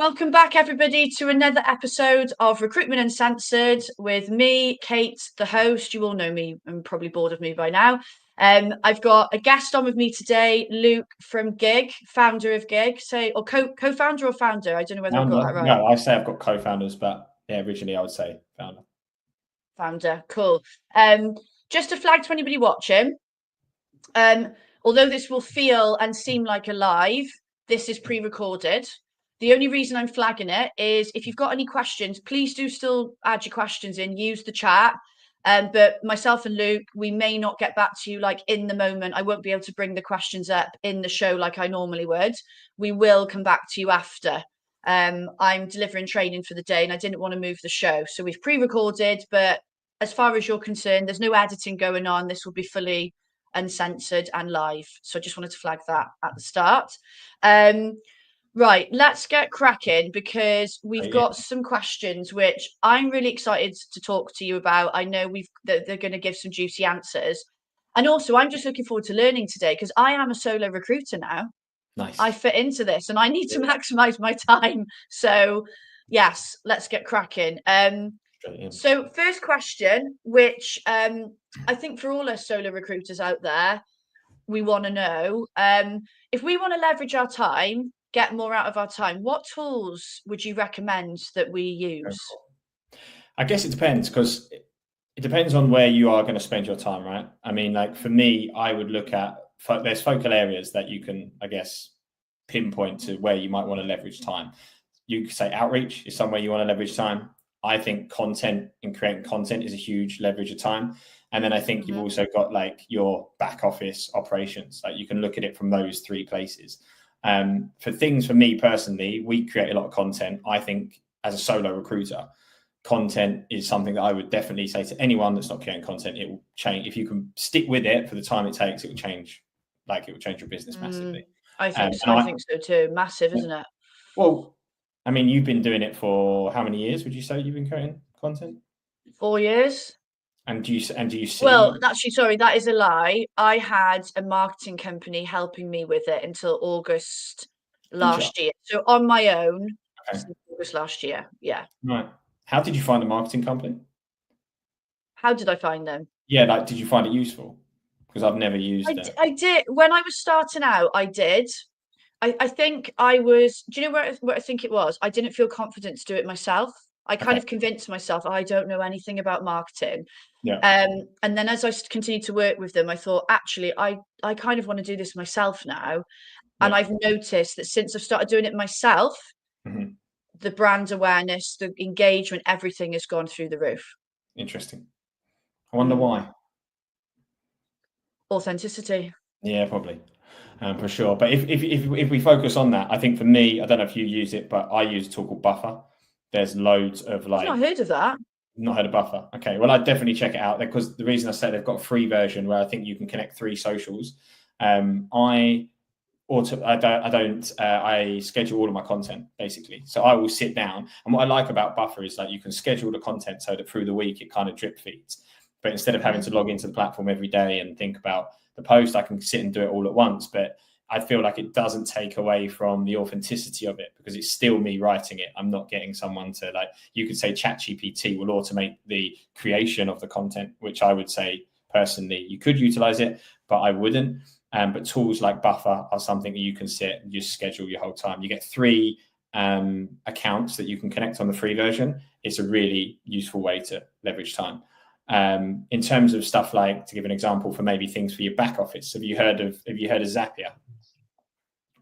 Welcome back, everybody, to another episode of Recruitment Uncensored with me, Kate, the host. You all know me and probably bored of me by now. I've got a guest on with me today, Luke from Gig, founder of Gig, or co-founder or founder. I don't know whether I've got that right. No, I say I've got co-founders, but yeah, originally I would say founder. Founder, cool. Just to flag to anybody watching, although this will feel and seem like a live, this is pre-recorded. The only reason I'm flagging it is if you've got any questions, please do still add your questions in, use the chat. But myself and Luke, we may not get back to you like in the moment. I won't be able to bring the questions up in the show like I normally would. We will come back to you after. I'm delivering training for the day and I didn't want to move the show. So we've pre-recorded, but as far as you're concerned, there's no editing going on. This will be fully uncensored and live. So I just wanted to flag that at the start. Right, let's get cracking because we've got some questions which I'm really excited to talk to you about. I know they're going to give some juicy answers. And also, I'm just looking forward to learning today because I am a solo recruiter now. Nice. I fit into this and I need to maximize my time. So, yes, let's get cracking. So first question, which I think for all us solo recruiters out there, we want to know, if we want to leverage our time, get more out of our time, what tools would you recommend that we use? I guess it depends because it depends on where you are going to spend your time, right? I mean, like for me, I would look at, there's focal areas that you can, I guess, pinpoint to where you might want to leverage time. You could say outreach is somewhere you want to leverage time. I think content and creating content is a huge leverage of time. And then I think you've also got like your back office operations. Like you can look at it from those three places. For me personally, we create a lot of content. I think as a solo recruiter, content is something that I would definitely say to anyone that's not creating content, it will change. If you can stick with it for the time it takes, it will change. Like it will change your business massively. I think so. I think so too. Massive, isn't it? Well, I mean, you've been doing it for how many years? Would you say you've been creating content? 4 years. And do you see? Well, actually, sorry, that is a lie. I had a marketing company helping me with it until August last year. So on my own, since August last year. Yeah. Right. How did you find a marketing company? How did I find them? Yeah, like, did you find it useful? Because I've never used it. I did. When I was starting out, I did. I think I was, do you know what I think it was? I didn't feel confident to do it myself. I kind of convinced myself I don't know anything about marketing. Yeah. And then as I continued to work with them, I thought, actually, I kind of want to do this myself now. Yeah. And I've noticed that since I've started doing it myself, the brand awareness, the engagement, everything has gone through the roof. Interesting. I wonder why. Authenticity. Yeah, probably. For sure. But if we focus on that, I think for me, I don't know if you use it, but I use a tool called Buffer. There's loads of like. I've not heard of that. Not heard of Buffer. Okay, well, I'd definitely check it out because the reason I say they've got a free version where I think you can connect 3 socials. I schedule all of my content basically. So I will sit down, and what I like about Buffer is that you can schedule the content so that through the week it kind of drip feeds. But instead of having to log into the platform every day and think about the post, I can sit and do it all at once. But I feel like it doesn't take away from the authenticity of it because it's still me writing it. I'm not getting someone to like, you could say ChatGPT will automate the creation of the content, which I would say personally, you could utilize it, but I wouldn't. But tools like Buffer are something that you can sit and just schedule your whole time. You get 3 accounts that you can connect on the free version. It's a really useful way to leverage time. In terms of stuff like, to give an example for maybe things for your back office, have you heard of Zapier?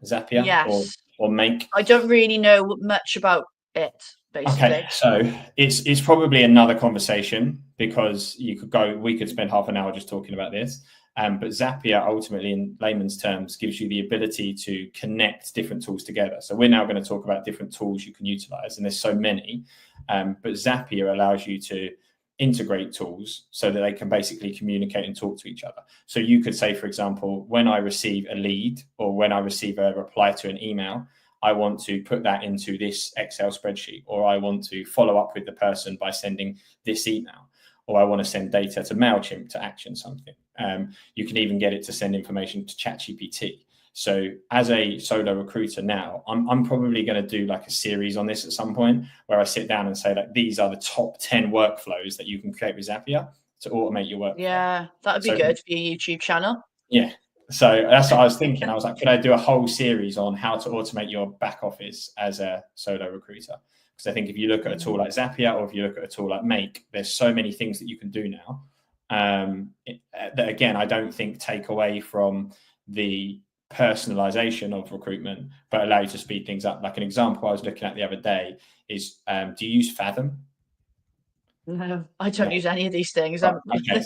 Yes. or Make? I don't really know much about it, basically. Okay, so it's probably another conversation because we could spend half an hour just talking about this. But Zapier ultimately, in layman's terms, gives you the ability to connect different tools together. So we're now going to talk about different tools you can utilize, and there's so many. But Zapier allows you to integrate tools so that they can basically communicate and talk to each other. So you could say, for example, when I receive a lead or when I receive a reply to an email, I want to put that into this Excel spreadsheet, or I want to follow up with the person by sending this email, or I want to send data to MailChimp to action something. You can even get it to send information to ChatGPT. So as a solo recruiter now, I'm probably going to do like a series on this at some point where I sit down and say like, these are the top 10 workflows that you can create with Zapier to automate your workflow. Yeah, that would be good for your YouTube channel. Yeah. So that's what I was thinking. I was like, could I do a whole series on how to automate your back office as a solo recruiter? Because I think if you look at a tool like Zapier, or if you look at a tool like Make, there's so many things that you can do now that, again, I don't think take away from the personalization of recruitment, but allow you to speed things up. Like an example I was looking at the other day is, do you use Fathom? No, I don't use any of these things. Right, okay,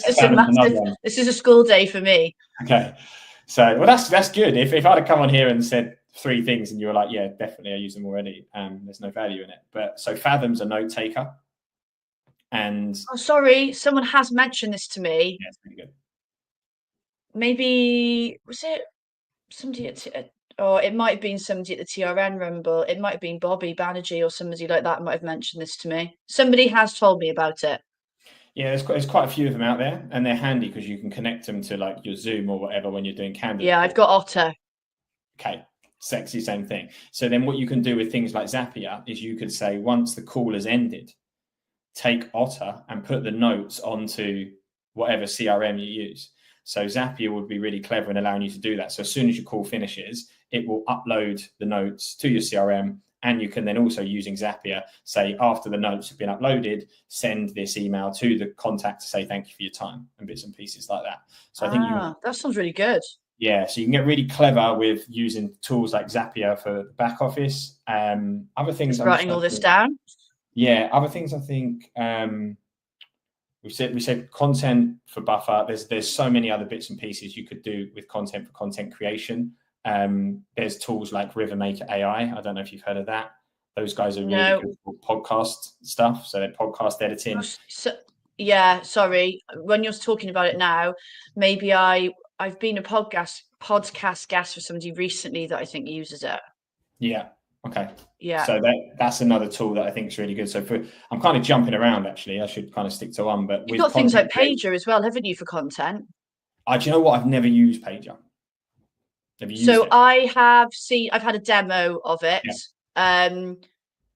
This is a school day for me. Okay. So, well, that's good. If I'd have come on here and said 3 things and you were like, yeah, definitely, I use them already, there's no value in it. But so Fathom's a note taker. And sorry, someone has mentioned this to me. Yeah, it's pretty good. Maybe was it somebody or it might have been somebody at the TRN Rumble. It might have been Bobby Banerjee or somebody like that might have mentioned this to me. Somebody has told me about it. Yeah, there's quite a few of them out there, and they're handy because you can connect them to like your Zoom or whatever when you're doing candidate. Yeah, I've got Otter. Okay, sexy, same thing. So then what you can do with things like Zapier is you could say, once the call has ended, take Otter and put the notes onto whatever CRM you use. So Zapier would be really clever in allowing you to do that. So as soon as your call finishes, it will upload the notes to your CRM. And you can then also, using Zapier, say, after the notes have been uploaded, send this email to the contact to say thank you for your time, and bits and pieces like that. So I think that sounds really good. Yeah, so you can get really clever with using tools like Zapier for the back office. Other things, just writing all this down. Yeah, other things I think we said content for Buffer. There's so many other bits and pieces you could do with content for content creation. There's tools like Rivermaker AI. I don't know if you've heard of that. Those guys are really good for podcast stuff. So they're podcast editing. Yeah, sorry. When you're talking about it now, maybe I've been a podcast guest for somebody recently that I think uses it. Yeah. Okay. Yeah. So that's another tool that I think is really good. So I'm kind of jumping around, actually. I should kind of stick to one. But you've got things like Pager as well, haven't you, for content? Do you know what? I've never used Pager. Have you used it? I've had a demo of it. Yeah.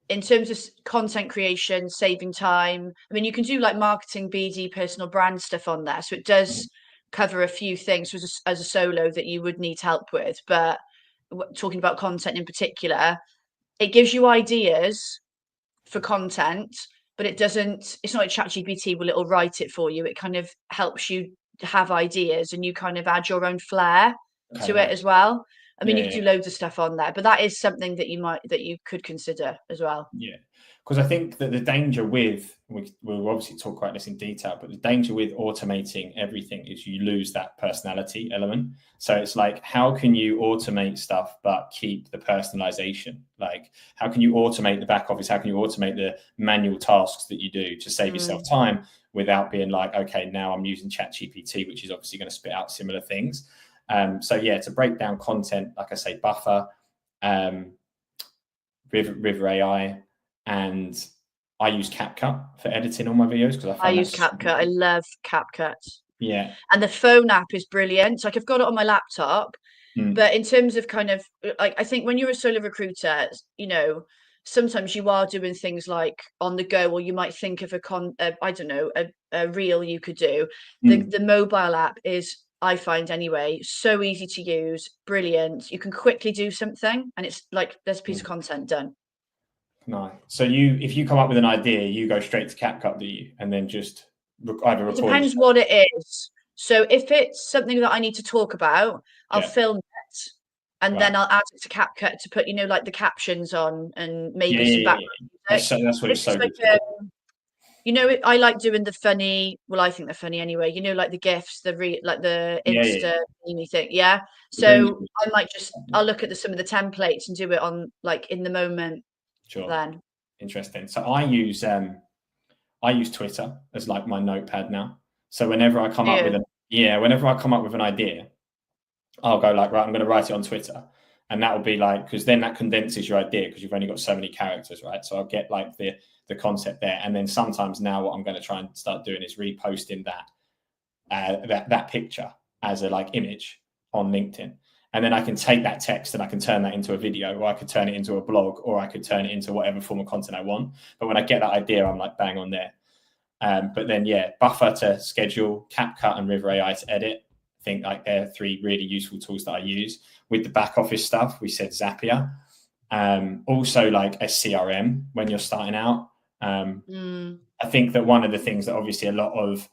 In terms of content creation, saving time, I mean, you can do like marketing, BD, personal brand stuff on there. So it does cover a few things as a solo that you would need help with. But talking about content in particular, it gives you ideas for content, but it's not like ChatGPT will it'll write it for you. It kind of helps you have ideas and you kind of add your own flair to it as well. I mean, you can do loads of stuff on there, but that is something that you could consider as well. Yeah, because I think that the danger with, we'll obviously talk about this in detail, but the danger with automating everything is you lose that personality element. So it's like, how can you automate stuff but keep the personalization? Like, how can you automate the back office? How can you automate the manual tasks that you do to save yourself time without being like, okay, now I'm using ChatGPT, which is obviously going to spit out similar things. So yeah, to break down content, like I say, Buffer, River AI, and I use CapCut for editing all my videos because I use CapCut. I love CapCut. Yeah, and the phone app is brilliant. So like I've got it on my laptop, but in terms of kind of like, I think when you're a solo recruiter, you know, sometimes you are doing things like on the go, or you might think of a reel you could do. The mobile app is, I find anyway, so easy to use, brilliant. You can quickly do something and it's like there's a piece of content done. Nice. So if you come up with an idea, you go straight to CapCut, do you? And then just either record. It depends what it is. So if it's something that I need to talk about, I'll film it and then I'll add it to CapCut to put, you know, like the captions on and maybe some background music. That's what it's so good. You know, I like doing the funny. Well, I think they're funny anyway. You know, like the GIFs, the Insta thing. Yeah. So I might I'll look at some of the templates and do it on like in the moment. Sure. Then. Interesting. So I use Twitter as like my notepad now. So whenever I come up with an idea, I'll go like, right, I'm going to write it on Twitter. And that will be like, because then that condenses your idea because you've only got so many characters, right? So I'll get like the concept there. And then sometimes now what I'm going to try and start doing is reposting that picture as a like image on LinkedIn. And then I can take that text and I can turn that into a video, or I could turn it into a blog, or I could turn it into whatever form of content I want. But when I get that idea, I'm like bang on there. But then, yeah, Buffer to schedule, CapCut and River AI to edit. I think like they're 3 really useful tools that I use. With the back office stuff, we said Zapier. Also like a CRM when you're starting out. I think that one of the things that obviously a lot of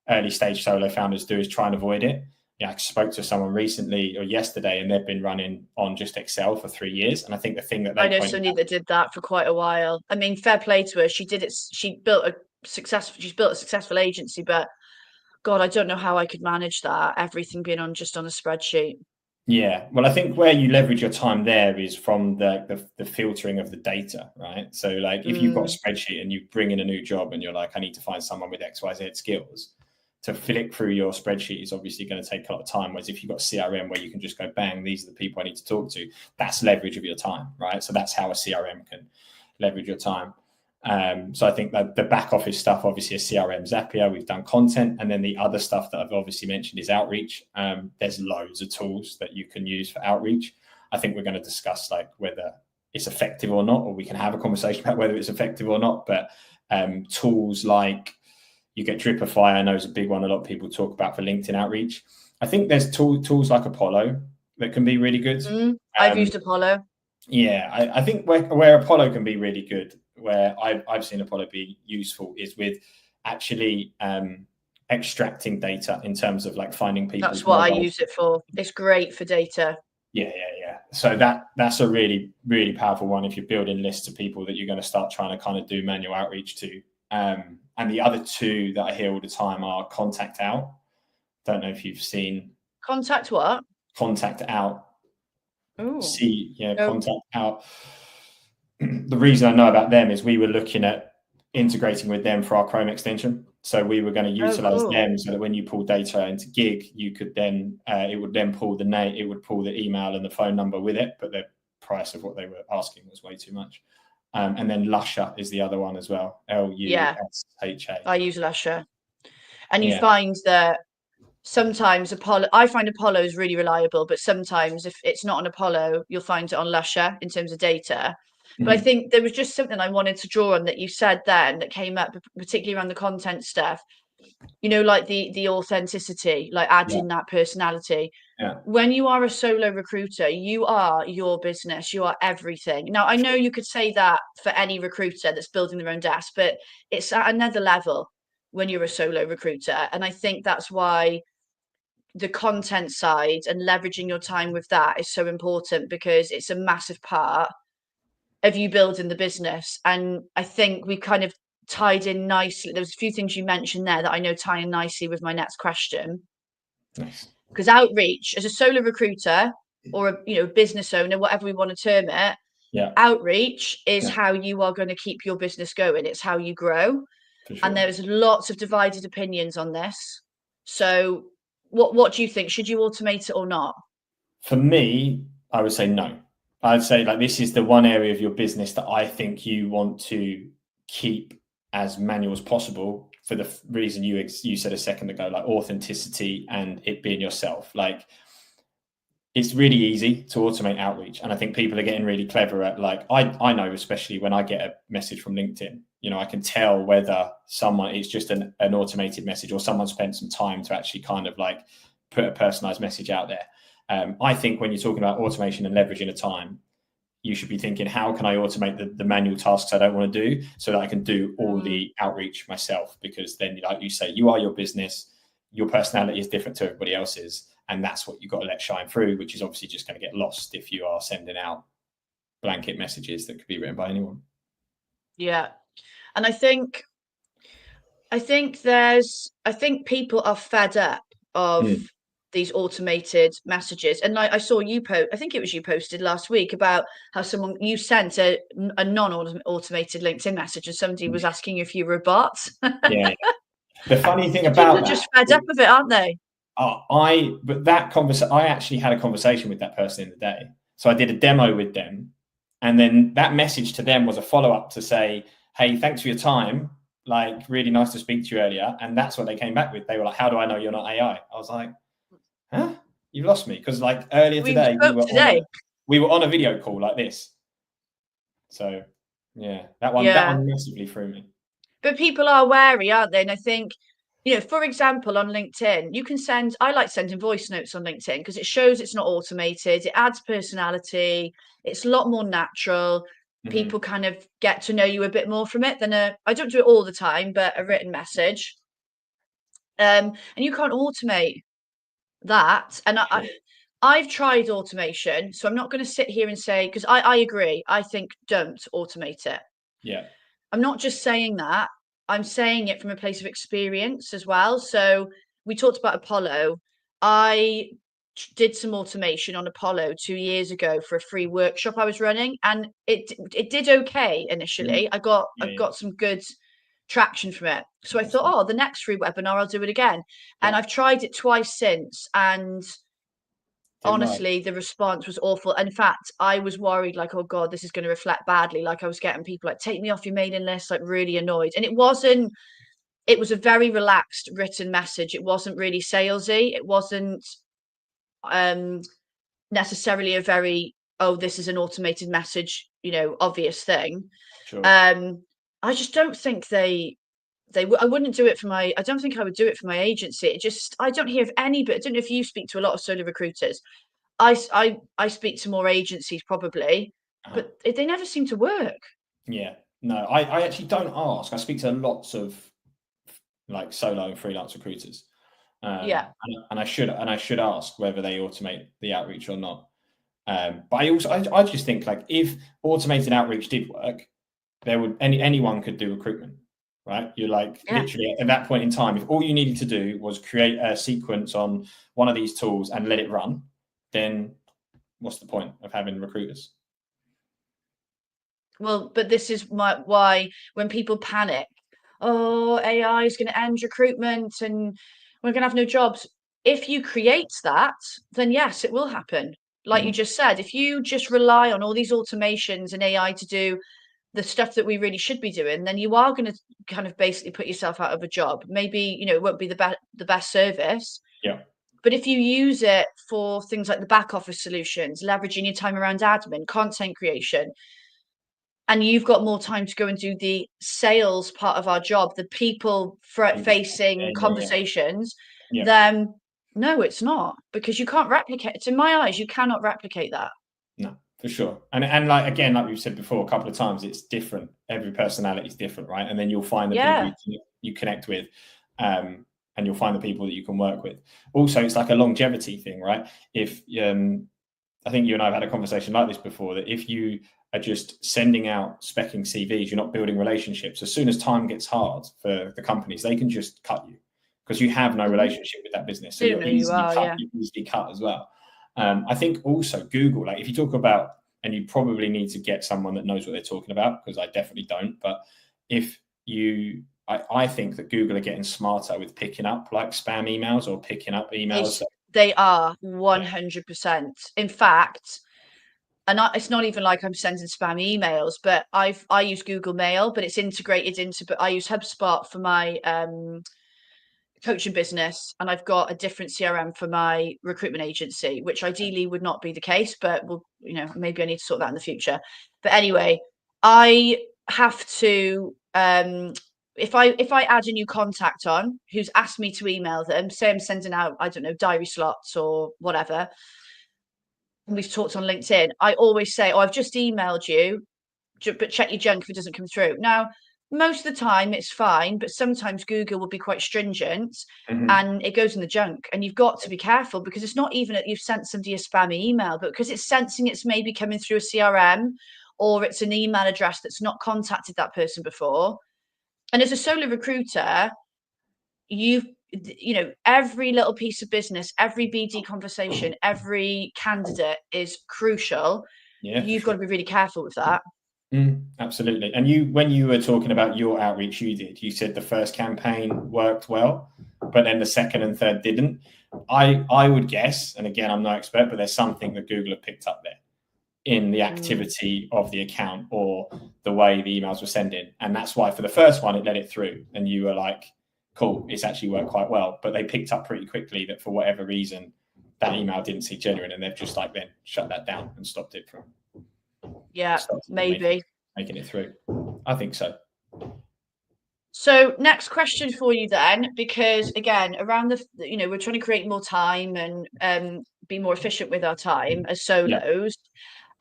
early stage solo founders do is try and avoid it. Yeah, I spoke to someone recently or yesterday, and they've been running on just Excel for 3 years. And I think the thing that I know somebody that did that for quite a while. I mean, fair play to her. She did it. She's built a successful agency, but God, I don't know how I could manage that. Everything being on a spreadsheet. Yeah, well, I think where you leverage your time there is from the filtering of the data, right? So like if you've got a spreadsheet and you bring in a new job and you're like, I need to find someone with XYZ skills, to flick through your spreadsheet is obviously going to take a lot of time. Whereas if you've got CRM where you can just go, bang, these are the people I need to talk to, that's leverage of your time, right? So that's how a CRM can leverage your time. So I think that the back office stuff, obviously a CRM, Zapier, we've done content. And then the other stuff that I've obviously mentioned is outreach. There's loads of tools that you can use for outreach. I think we're going to discuss like whether it's effective or not, or we can have a conversation about whether it's effective or not. But tools like you get Dripify, I know is a big one a lot of people talk about for LinkedIn outreach. I think there's tools like Apollo that can be really good. I've used Apollo. Yeah, I think where Apollo can be really good, where I've seen Apollo be useful, is with actually extracting data in terms of like finding people. That's what I use it for. It's great for data. Yeah. So that's a really, really powerful one if you're building lists of people that you're going to start trying to kind of do manual outreach to. And the other 2 that I hear all the time are Contact Out. Don't know if you've seen Contact what? Contact Out. Ooh. Contact Out. The reason I know about them is we were looking at integrating with them for our Chrome extension. So we were going to utilize them so that when you pull data into Gig, you could then it would then pull the name, it would pull the email and the phone number with it, but the price of what they were asking was way too much. And then Lusher is the other one as well. Lusha. I use Lusher. And you find that sometimes I find Apollo is really reliable, but sometimes if it's not on Apollo, you'll find it on Lusher in terms of data. But I think there was just something I wanted to draw on that you said then that came up, particularly around the content stuff, like the authenticity, like adding that personality. When you are a solo recruiter, you are your business, you are everything. Now, I know you could say that for any recruiter that's building their own desk, but it's at another level when you're a solo recruiter. And I think that's why the content side and leveraging your time with that is so important, because it's a massive part of you building the business. And I think we kind of tied in nicely. There's a few things you mentioned there that I know tie in nicely with my next question. Nice. Because outreach as a solo recruiter or a business owner, whatever we want to term it, outreach is how you are going to keep your business going. It's how you grow. Sure. And there's lots of divided opinions on this. So what do you think? Should you automate it or not? For me, I would say no. I'd say like this is the one area of your business that I think you want to keep as manual as possible, for the reason you said a second ago, like authenticity and it being yourself. Like it's really easy to automate outreach, and I think people are getting really clever at like I know, especially when I get a message from LinkedIn, I can tell whether someone is just an automated message or someone spent some time to actually kind of like put a personalized message out there. I think when you're talking about automation and leveraging a time, you should be thinking, how can I automate the manual tasks I don't want to do so that I can do all the outreach myself? Because then, like you say, you are your business, your personality is different to everybody else's, and that's what you've got to let shine through, which is obviously just going to get lost if you are sending out blanket messages that could be written by anyone. Yeah. And I think people are fed up of these automated messages. And like I saw you post, I think it was you posted last week about how you sent a non-automated LinkedIn message and somebody was asking you if you were a bot. Yeah. The funny thing about people are just fed up of it, aren't they? I actually had a conversation with that person in the day. So I did a demo with them, and then that message to them was a follow-up to say, hey, thanks for your time. Like, really nice to speak to you earlier. And that's what they came back with. They were like, how do I know you're not AI? I was like, huh? You've lost me, because like earlier We today spoke today. we were on a video call like this. So yeah, that one massively threw me. But people are wary, aren't they? And I think, you know, for example, on LinkedIn, you can I like sending voice notes on LinkedIn because it shows it's not automated. It adds personality. It's a lot more natural. People kind of get to know you a bit more from it than I don't do it all the time, but a written message. And you can't automate that. And I've tried automation, so I'm not going to sit here and say, because I agree. I think don't automate it. Yeah. I'm not just saying that. I'm saying it from a place of experience as well. So we talked about Apollo. I did some automation on Apollo 2 years ago for a free workshop I was running, and it did okay initially. I got some good traction from it. So I thought, oh, the next free webinar, I'll do it again. And I've tried it twice since, and honestly, the response was awful. In fact, I was worried, like, oh God, this is going to reflect badly. Like, I was getting people like, take me off your mailing list, like really annoyed. And it was a very relaxed written message. It wasn't really salesy. It wasn't necessarily a very, oh, this is an automated message, you know, obvious thing. Sure. I just don't think I wouldn't do it for I don't think I would do it for my agency. I don't hear of any, but I don't know if you speak to a lot of solo recruiters. I speak to more agencies probably, but they never seem to work. Yeah, no, I actually don't ask. I speak to lots of like solo and freelance recruiters. And I should ask whether they automate the outreach or not. But I just think, like, if automated outreach did work, anyone could do recruitment, right? You're like literally at that point in time, if all you needed to do was create a sequence on one of these tools and let it run, then what's the point of having recruiters? Well, but this is why when people panic, oh, AI is going to end recruitment and we're going to have no jobs. If you create that, then yes, it will happen. Like you just said, if you just rely on all these automations and AI to do the stuff that we really should be doing, then you are going to kind of basically put yourself out of a job. Maybe, you know, it won't be the best service. Yeah. But if you use it for things like the back office solutions, leveraging your time around admin, content creation, and you've got more time to go and do the sales part of our job, the people facing conversations, then no, it's not, because you can't replicate it. In my eyes, you cannot replicate that. No, for sure. And like, again, like we've said before a couple of times, it's different. Every personality is different, right? And then you'll find the people you connect with, and you'll find the people that you can work with. Also, it's like a longevity thing, right? If I think you and I have had a conversation like this before, that if you are just sending out specking CVs, you're not building relationships. As soon as time gets hard for the companies, they can just cut you because you have no relationship with that business. So you're easily cut as well. I think also Google, like if you talk about, and you probably need to get someone that knows what they're talking about, because I definitely don't. But if you, I think that Google are getting smarter with picking up like spam emails or picking up emails. They are 100%. In fact, and it's not even like I'm sending spam emails, but I use Google Mail, but it's integrated into. But I use HubSpot for my coaching business, and I've got a different CRM for my recruitment agency, which ideally would not be the case, but we'll, you know, maybe I need to sort that in the future. But anyway, I have to if I add a new contact on who's asked me to email them, say I'm sending out, I don't know, diary slots or whatever, and we've talked on LinkedIn, I always say, oh, I've just emailed you, but check your junk if it doesn't come through. Now, most of the time it's fine, but sometimes Google will be quite stringent and it goes in the junk. And you've got to be careful, because it's not even that you've sent somebody a spammy email, but because it's sensing it's maybe coming through a CRM, or it's an email address that's not contacted that person before. And as a solo recruiter, you know, every little piece of business, every BD conversation, every candidate is crucial. You've got to be really careful with that. Absolutely. And when you were talking about your outreach you said the first campaign worked well, but then the second and third didn't. I would guess, and again, I'm no expert, but there's something that Google have picked up there in the activity of the account or the way the emails were sending. And that's why for the first one, it let it through. And you were like, cool, it's actually worked quite well. But they picked up pretty quickly that for whatever reason, that email didn't seem genuine, and they've just like then shut that down and stopped it from maybe making it through. I think so. So next question for you then, because again, around we're trying to create more time and be more efficient with our time as solos.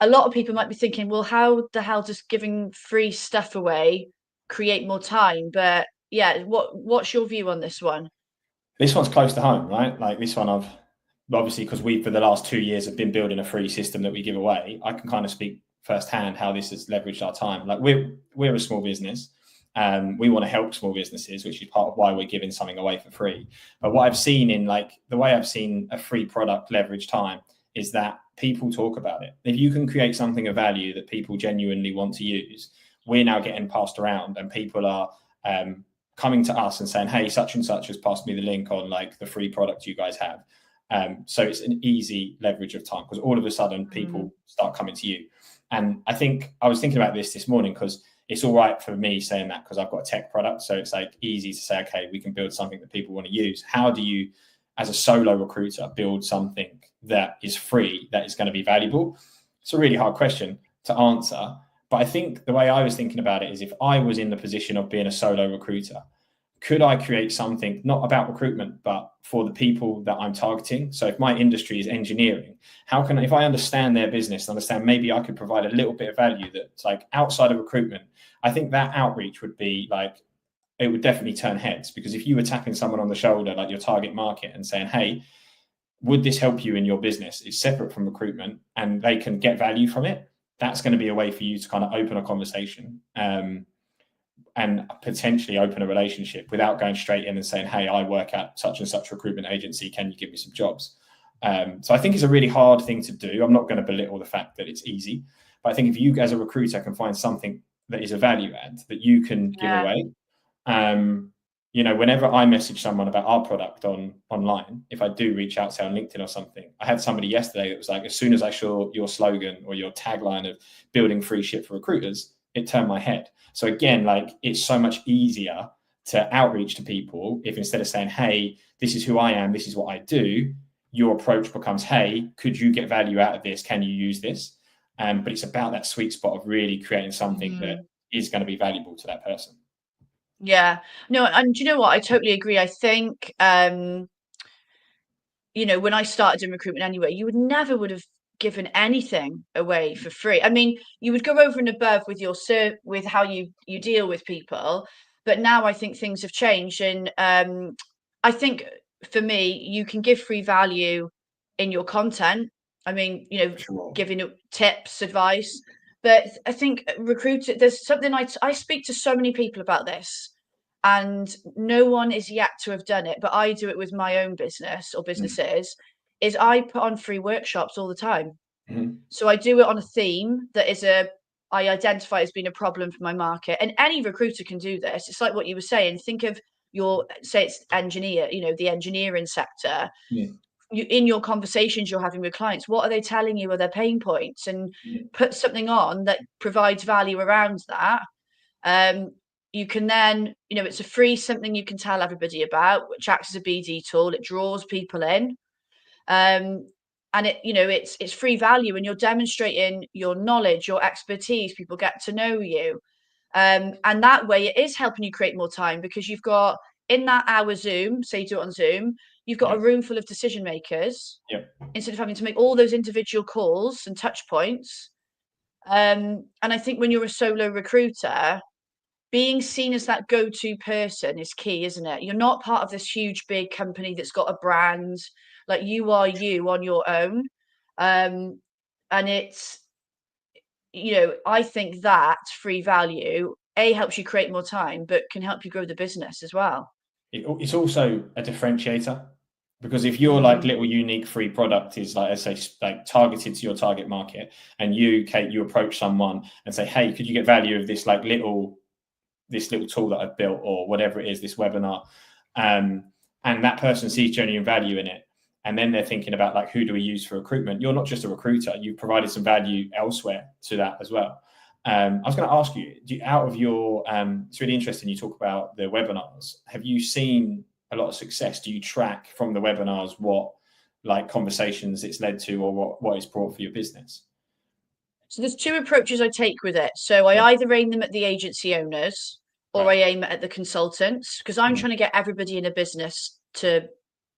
A lot of people might be thinking, well, how the hell does giving free stuff away create more time? But yeah, what's your view on this one? This one's close to home, right? Like this one, I've obviously, because we for the last 2 years have been building a free system that we give away. I can kind of speak firsthand how this has leveraged our time. Like we're a small business. We want to help small businesses, which is part of why we're giving something away for free. But what I've seen in like the way I've seen a free product leverage time is that people talk about it. If you can create something of value that people genuinely want to use, we're now getting passed around, and people are coming to us and saying, hey, such and such has passed me the link on like the free product you guys have. So it's an easy leverage of time, because all of a sudden people start coming to you. And I think I was thinking about this morning, because it's all right for me saying that because I've got a tech product. So it's like easy to say, okay, we can build something that people want to use. How do you, as a solo recruiter, build something that is free, that is going to be valuable? It's a really hard question to answer. But I think the way I was thinking about it is, if I was in the position of being a solo recruiter, could I create something not about recruitment, but for the people that I'm targeting? So if my industry is engineering, how can, if I understand their business, understand maybe I could provide a little bit of value that's like outside of recruitment, I think that outreach would be like, it would definitely turn heads. Because if you were tapping someone on the shoulder, like your target market, and saying, hey, would this help you in your business? It's separate from recruitment and they can get value from it. That's going to be a way for you to kind of open a conversation and potentially open a relationship without going straight in and saying, hey, I work at such and such recruitment agency, can you give me some jobs? So I think it's a really hard thing to do. I'm not going to belittle the fact that it's easy, but I think if you as a recruiter can find something that is a value add that you can give away, whenever I message someone about our product online, if I do reach out, say on LinkedIn or something, I had somebody yesterday that was like, as soon as I saw your slogan or your tagline of building free shit for recruiters, it turned my head. So again, like it's so much easier to outreach to people if, instead of saying, hey, this is who I am, this is what I do, your approach becomes, hey, could you get value out of this? Can you use this? But it's about that sweet spot of really creating something that is going to be valuable to that person. Yeah, no, and do you know what? I totally agree. I think, when I started in recruitment anyway, you would have given anything away for free. I mean, you would go over and above with with how you deal with people, but now I think things have changed, and I think for me, you can give free value in your content. I mean, Sure. giving tips, advice. But I think there's something I speak to so many people about this, and no one is yet to have done it, but I do it with my own business or businesses, is I put on free workshops all the time. So I do it on a theme that I identify as being a problem for my market. And any recruiter can do this. It's like what you were saying. Think of say it's engineer, the engineering sector. In your conversations you're having with clients, what are they telling you are their pain points, and put something on that provides value around that. You can then, it's a free something you can tell everybody about, which acts as a BD tool. It draws people in, and it's free value, and you're demonstrating your knowledge, your expertise. People get to know you, and that way it is helping you create more time, because you've got, in that hour Zoom, say you do it on Zoom, you've got a room full of decision makers, instead of having to make all those individual calls and touch points. And I think when you're a solo recruiter, being seen as that go-to person is key, isn't it? You're not part of this huge big company that's got a brand. Like, you are you on your own. And it's, I think that free value helps you create more time, but can help you grow the business as well. It's also a differentiator, because if your like little unique free product is like, I say, like targeted to your target market, and you, Kate, you approach someone and say, hey, could you get value of this like little tool that I've built, or whatever it is, this webinar, and that person sees genuine value in it, and then they're thinking about like, who do we use for recruitment? You're not just a recruiter, you've provided some value elsewhere to that as well. I was going to ask you, out of your, it's really interesting you talk about the webinars. Have you seen a lot of success? Do you track from the webinars what like conversations it's led to, or what it's brought for your business? So there's two approaches I take with it. So I either aim them at the agency owners, or Right. I aim it at the consultants, because I'm trying to get everybody in a business to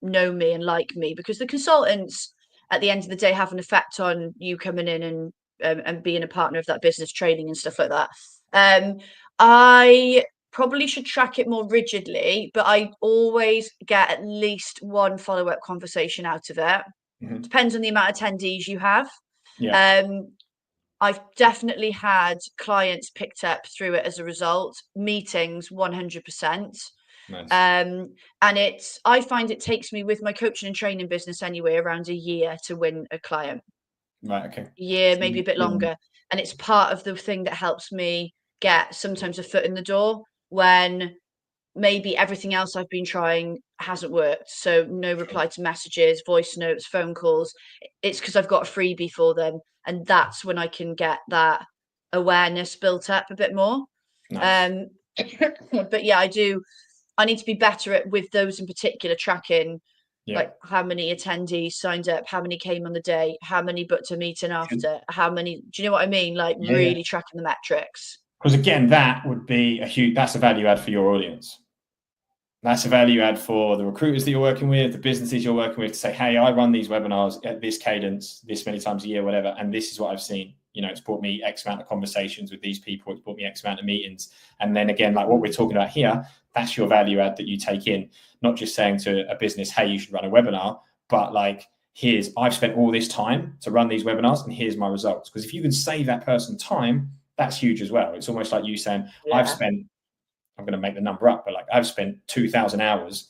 know me and like me, because the consultants at the end of the day have an effect on you coming in and being a partner of that business, training and stuff like that. I probably should track it more rigidly, but I always get at least one follow-up conversation out of it. Mhm. Depends on the amount of attendees you have. Yeah. I've definitely had clients picked up through it as a result, meetings 100%. Nice. And I find it takes me, with my coaching and training business anyway, around a year to win a client. Right. Okay. A year, maybe a bit longer. And it's part of the thing that helps me get sometimes a foot in the door when maybe everything else I've been trying hasn't worked. So no reply to messages, voice notes, phone calls. It's because I've got a freebie for them. And that's when I can get that awareness built up a bit more. Nice. But yeah, I need to be better at, with those in particular, tracking like how many attendees signed up, how many came on the day, how many booked a meeting after, how many, do you know what I mean? Like really tracking the metrics. Because again, that would be that's a value add for your audience. That's a value add for the recruiters that you're working with, the businesses you're working with, to say, hey, I run these webinars at this cadence, this many times a year, whatever, and this is what I've seen. You know, it's brought me X amount of conversations with these people. It's brought me X amount of meetings. And then again, like what we're talking about here, that's your value add that you take in, not just saying to a business, hey, you should run a webinar, but like, I've spent all this time to run these webinars and here's my results. Because if you can save that person time, that's huge as well. It's almost like you saying, I'm going to make the number up, but like I've spent 2,000 hours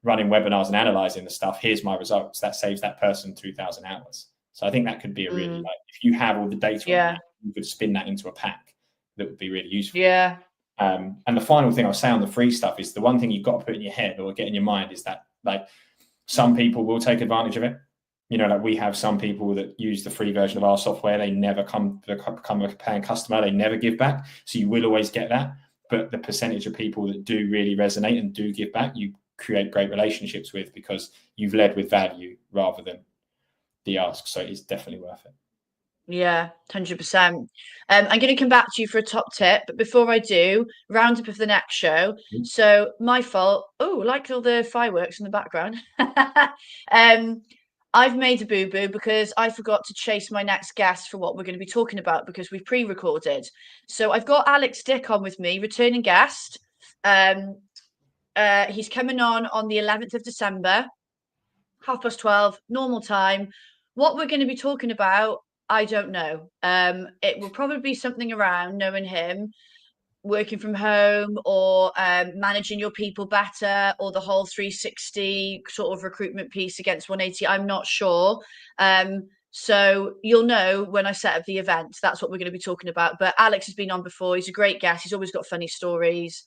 running webinars and analyzing the stuff. Here's my results. That saves that person 2,000 hours. So I think that could be a really, like, if you have all the data on that, you could spin that into a pack that would be really useful. Yeah. And the final thing I'll say on the free stuff is the one thing you've got to put in your head or get in your mind is that like some people will take advantage of it. You know, like we have some people that use the free version of our software. They never become a paying customer. They never give back. So you will always get that. But the percentage of people that do really resonate and do give back, you create great relationships with, because you've led with value rather than the ask. So it's definitely worth it. Yeah, 100%. I'm going to come back to you for a top tip, but before I do, roundup of the next show. So my fault. Oh, like all the fireworks in the background. I've made a boo-boo because I forgot to chase my next guest for what we're going to be talking about, because we've pre-recorded. So I've got Alex Dick on with me, returning guest. He's coming on the 11th of December, 12:30, normal time. What we're going to be talking about, I don't know. It will probably be something around, knowing him, working from home, or managing your people better, or the whole 360 sort of recruitment piece against 180. I'm not sure. So you'll know when I set up the event. That's what we're going to be talking about. But Alex has been on before. He's a great guest. He's always got funny stories.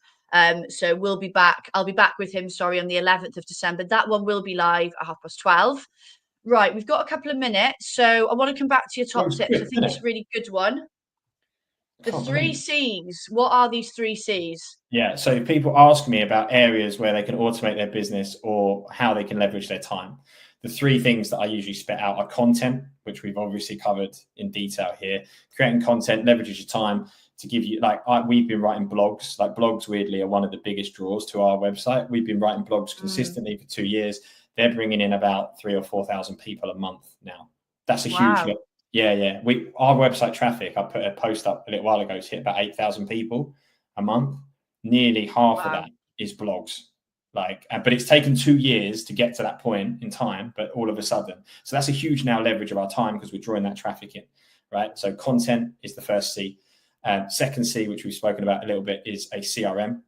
So we'll be back. I'll be back with him, on the 11th of December. That one will be live at 12:30. Right, we've got a couple of minutes. So I want to come back to your top tips. I think it's a really good one. The 3 C's. What are these 3 C's? Yeah. So people ask me about areas where they can automate their business or how they can leverage their time. The 3 things that I usually spit out are content, which we've obviously covered in detail here. Creating content leverages your time to give you, we've been writing blogs. Like blogs, weirdly, are one of the biggest draws to our website. We've been writing blogs consistently for 2 years. They're bringing in about 3,000 or 4,000 people a month now. That's a huge. Yeah. Our website traffic, I put a post up a little while ago, it's hit about 8,000 people a month. Nearly half of that is blogs. But it's taken 2 years to get to that point in time, but all of a sudden. So that's a huge now leverage of our time, because we're drawing that traffic in, right? So content is the first C. Second C, which we've spoken about a little bit, is a CRM.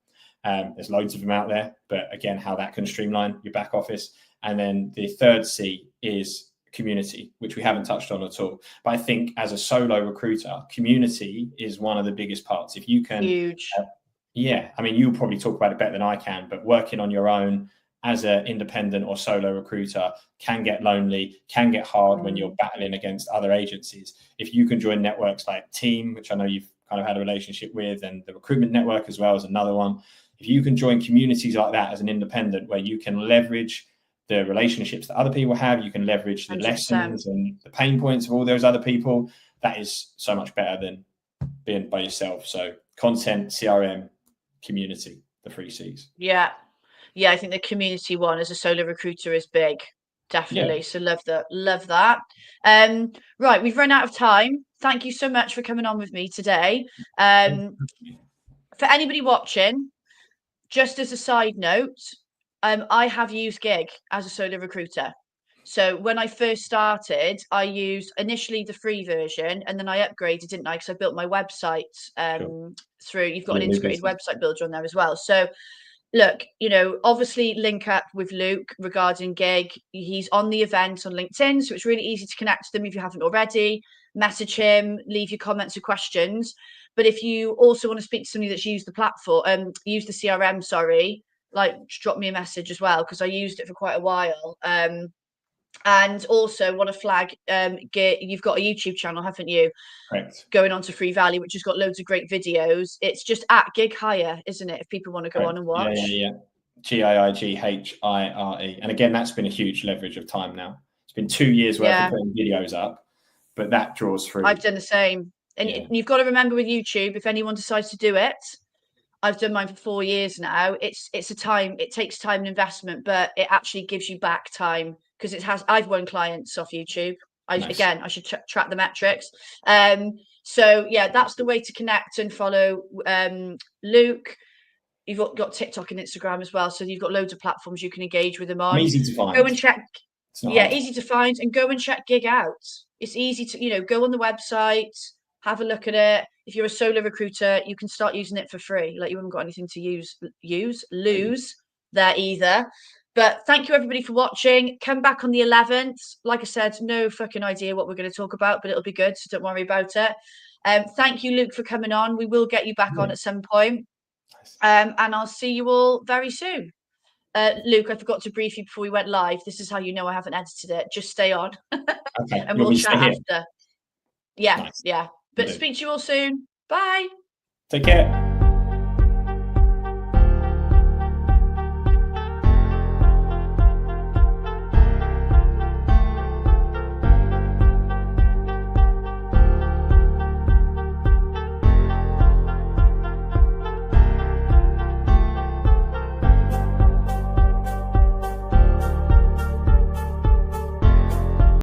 There's loads of them out there, but again, how that can streamline your back office. And then the third C is community, which we haven't touched on at all. But I think as a solo recruiter, community is one of the biggest parts. If you can, huge. I mean, you'll probably talk about it better than I can, but working on your own as an independent or solo recruiter can get lonely, can get hard when you're battling against other agencies. If you can join networks like Team, which I know you've kind of had a relationship with, and the Recruitment Network as well as another one. If you can join communities like that as an independent, where you can leverage the relationships that other people have. You can leverage the 100%. lessons and the pain points of all those other people. That is so much better than being by yourself. So content, CRM, community, the 3 C's. Yeah. Yeah, I think the community one as a solo recruiter is big. Definitely. Yeah. So love that. Love that. Right, we've run out of time. Thank you so much for coming on with me today. For anybody watching, just as a side note, I have used Gig as a solo recruiter. So when I first started, I used initially the free version, and then I upgraded, didn't I? Because I built my website through. You've got an integrated website builder on there as well. So look, you know, obviously link up with Luke regarding Gig. He's on the event on LinkedIn, so it's really easy to connect to them if you haven't already. Message him, leave your comments or questions. But if you also want to speak to somebody that's used the platform, use the CRM, sorry, like drop me a message as well, because I used it for quite a while. And also want to flag, you've got a YouTube channel, haven't you? Correct. Going on to Free Valley, which has got loads of great videos. It's just at Gig Hire, isn't it? If people want to go on and watch. Yeah. GIIGHIRE. And again, that's been a huge leverage of time now. It's been 2 years worth of putting videos up, but that draws through. I've done the same. And you've got to remember with YouTube, if anyone decides to do it, I've done mine for 4 years now. It takes time and investment, but it actually gives you back time, because I've won clients off YouTube. Nice. I should track the metrics. So yeah, that's the way to connect and follow Luke. You've got TikTok and Instagram as well, so you've got loads of platforms you can engage with them on. Easy to find. Go and check. Hard. Easy to find, and go and check Gig out. It's easy to, go on the website, have a look at it. If you're a solo recruiter, you can start using it for free. Like, you haven't got anything to lose there either. But thank you everybody for watching. Come back on the 11th. Like I said, no fucking idea what we're going to talk about, but it'll be good, so don't worry about it. Thank you, Luke, for coming on. We will get you back on at some point. And I'll see you all very soon. Luke, I forgot to brief you before we went live. This is how you know I haven't edited it. Just stay on. Okay. And we'll chat after. Yeah, nice. yeah. But speak to you all soon. Bye. Take care.